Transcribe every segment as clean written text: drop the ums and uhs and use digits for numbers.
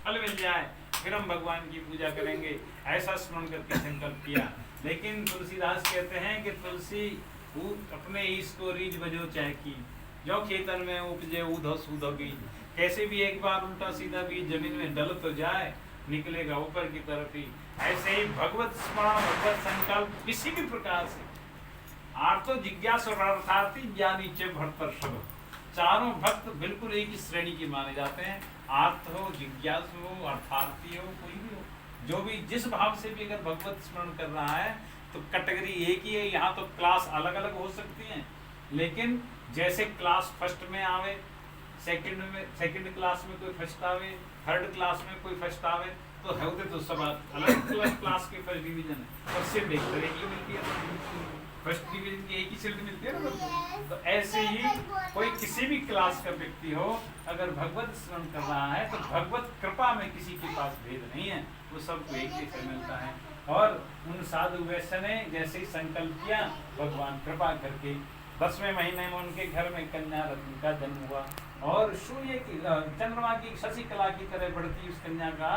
फल मिल जाए फिर हम भगवान की पूजा करेंगे, ऐसा स्मरण करके संकल्प किया। लेकिन तुलसीदास कहते हैं कि तुलसी अपने ईश को रीझ बजो चाहे की, जो खेतन में उपजे ऊधो सूधो बीज। कैसे भी एक बार उल्टा सीधा बीज जमीन में डल तो जाए, निकलेगा ऊपर की तरफ ही। ऐसे ही भगवत स्मरण, भगवत संकल्प किसी भी प्रकार से, आर्तो जिज्ञासु अर्थार्थी ज्ञानी च भरतर सब, चारों भक्त बिल्कुल एक ही श्रेणी के माने जाते हैं। आर्त हो, जिज्ञासु हो, अर्थार्थी हो, कोई भी हो, जो भी जिस भाव से भी अगर भगवत स्मरण कर रहा है तो कैटेगरी एक ही है। यहाँ तो क्लास अलग अलग हो सकती हैं, लेकिन जैसे क्लास फर्स्ट में आवे, सेकंड क्लास में कोई फर्स्ट आवे, थर्ड क्लास में कोई फर्स्ट आवे, तो होते तो सब अलग क्लास के फर्स्ट डिवीजन है, और सिर्फ एक तरह की मिलती है, फर्स्ट डिवीजन की एक ही सीट मिलती है ना। तो ऐसे ही कोई किसी भी क्लास का व्यक्ति हो, अगर भगवत स्मरण कर रहा है तो भगवत कृपा में किसी के पास भेद नहीं है, वो सबको एक जैसे मिलता है। और उन साधु वैश्य ने जैसे ही संकल्प किया, भगवान कृपा करके 10वें महीने में उनके घर में कन्या रत्न का जन्म हुआ, और सूर्य की चंद्रमा की शशि कला की तरह बढ़ती उस कन्या का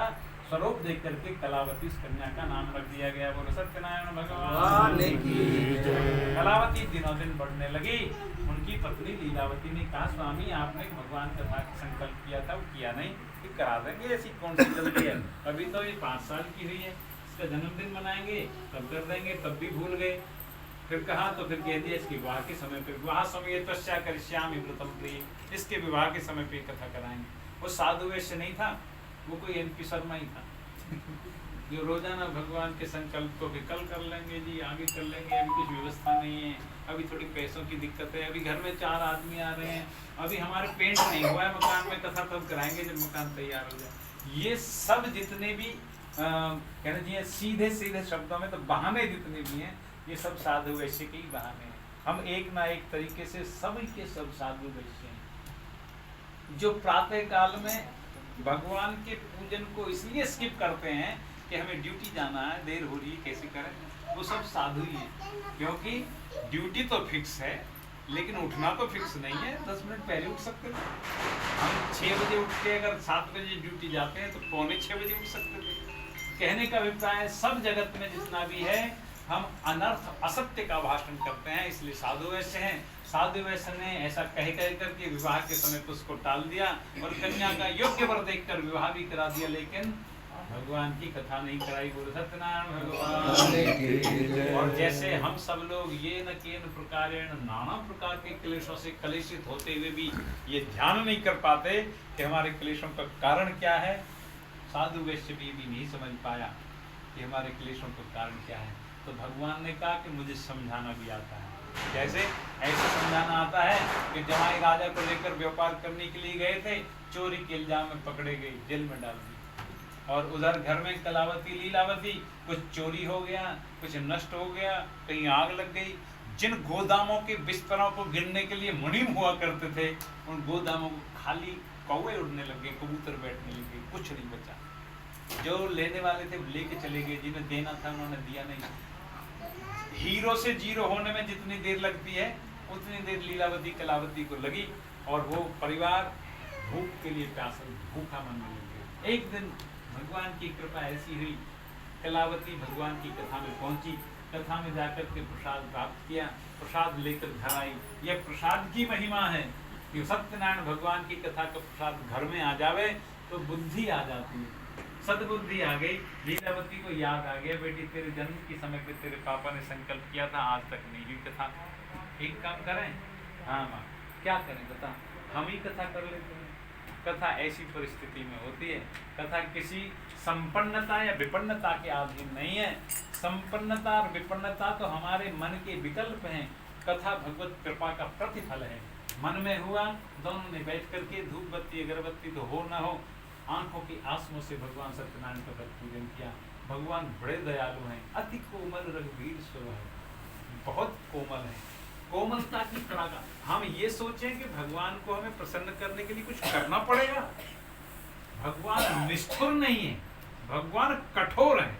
स्वरूप देख करके कलावती उस कन्या का नाम रख दिया गया। बोलो सत्यनारायण भगवान की जय। कलावती दिनों दिन बढ़ने लगी। उनकी पत्नी लीलावती ने कहा, स्वामी आपने भगवान कथा का संकल्प किया था, वो किया नहीं, फिर करा देंगे, ऐसी कौन सी जल्दी है, अभी तो ये 5 साल की हुई है, इसका जन्मदिन मनाएंगे तब कर देंगे, तब भी भूल गए। फिर कहा तो फिर कह दिया इसके विवाह के समय पे, विवाह समय तस्या करिष्यामि व्रतम प्रिय, इसके विवाह के समय पे कथा कराएंगे। वो साधु वैश्य नहीं था, वो कोई एमपी शर्मा ही था जो रोजाना भगवान के संकल्प को भी कल कर लेंगे जी, आगे कर लेंगे, अभी कुछ व्यवस्था नहीं है, अभी थोड़ी पैसों की दिक्कत है, अभी घर में 4 आदमी आ रहे हैं, अभी हमारे पेंट नहीं हुआ है मकान में, कथा तब कराएंगे जब मकान तैयार हो जाए। ये सब जितने भी कहना चाहिए सीधे सीधे शब्दों में तो बहाने जितने भी हैं, ये सब साधु वैश्य के ही बहाने हैं। हम एक ना एक तरीके से सभी के सब साधु वैश्य हैं, जो प्रातः काल में भगवान के पूजन को इसलिए स्किप करते हैं कि हमें ड्यूटी जाना है, देर हो रही है, कैसे करें, वो सब साधु ही हैं। क्योंकि ड्यूटी तो फिक्स है, लेकिन उठना तो फिक्स नहीं है, 10 मिनट पहले उठ सकते थे। हम 6 बजे उठ के अगर 7 बजे ड्यूटी जाते हैं तो 5:45 बजे उठ सकते थे। कहने का अभिप्राय, सब जगत में जितना भी है हम अनर्थ असत्य का भाषण करते हैं, इसलिए साधु वैश्य हैं। साधु वैश्य ने ऐसा कह करके विवाह के समय तो उसको टाल दिया, और कन्या का योग्य वर देखकर विवाह भी करा दिया, लेकिन भगवान की कथा नहीं कराई। बोलो सत्यनारायण भगवान। और जैसे हम सब लोग ये न केन प्रकारेण नाना प्रकार के क्लेशों से कलेशित होते हुए भी ये ध्यान नहीं कर पाते कि हमारे क्लेशों का कारण क्या है, साधु वैश्य भी नहीं समझ पाया कि हमारे क्लेशों का कारण क्या है। तो भगवान ने कहा कि मुझे समझाना भी आता है। कैसे? ऐसे समझाना आता है कि जमाई राजा को लेकर व्यापार करने के लिए गए थे, चोरी के इल्जाम में पकड़े गए, जेल में डाल दी, और उधर घर में कलावती लीलावती, कुछ चोरी हो गया, कुछ नष्ट हो गया, कहीं आग लग गई। जिन गोदामों के बिस्तरों को गिनने के लिए मुनीम हुआ करते थे, उन गोदामों को खाली कौवे उड़ने लगे, कबूतर बैठने लगे, कुछ नहीं बचा। जो लेने वाले थे लेके चले गए, जिन्हें देना था उन्होंने दिया नहीं। हीरो से जीरो होने में जितनी देर लगती है, उतनी देर लीलावती कलावती को लगी, और वो परिवार भूख के लिए प्यासा, भूखा मरने लगे। एक दिन भगवान की कृपा ऐसी हुई, कलावती भगवान की कथा में पहुंची, कथा में जाकर के प्रसाद प्राप्त किया, प्रसाद लेकर घर आई। यह प्रसाद की महिमा है कि सत्यनारायण भगवान की कथा का प्रसाद घर में आ जावे तो बुद्धि आ जाती है, सद्बुद्धि आ गई। लीलावती को याद आ गया, बेटी तेरे जन्म के समय पे तेरे पापा ने संकल्प किया था, आज तक नहीं हुई कथा, एक काम करें? हाँ माँ, क्या करें बता, हम ही कथा कर लेते हैं। कथा ऐसी परिस्थिति में होती है, कथा किसी संपन्नता या विपन्नता के अधीन नहीं है। संपन्नता और विपन्नता तो हमारे मन के विकल्प हैं, कथा भगवत कृपा का प्रतिफल है। मन में हुआ, दोनों ने बैठ करके धूप बत्ती अगरबत्ती तो हो ना हो, आंखों की आंसुओं से भगवान सत्यनारायण का पूजन किया। भगवान बड़े दयालु हैं, अति कोमल रघुवीर स्वर है, बहुत कोमल है, कोमलता की परागा। हम ये सोचें कि भगवान को हमें प्रसन्न करने के लिए कुछ करना पड़ेगा, भगवान निष्ठुर नहीं है, भगवान कठोर है,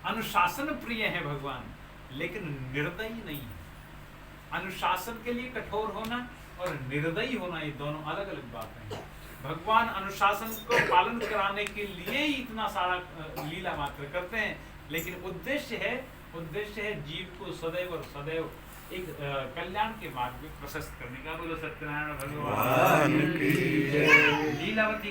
अनुशासन प्रिय है भगवान, लेकिन निर्दयी नहीं है। अनुशासन के लिए कठोर होना और निर्दयी होना, ये दोनों अलग अलग बातें हैं। भगवान अनुशासन को पालन कराने के लिए ही इतना सारा लीला मात्र करते हैं, लेकिन उद्देश्य है जीव को सदैव और सदैव एक कल्याण के मार्ग में प्रशस्त करने का। बोलो सत्यनारायण भगवान की जय। लीलावती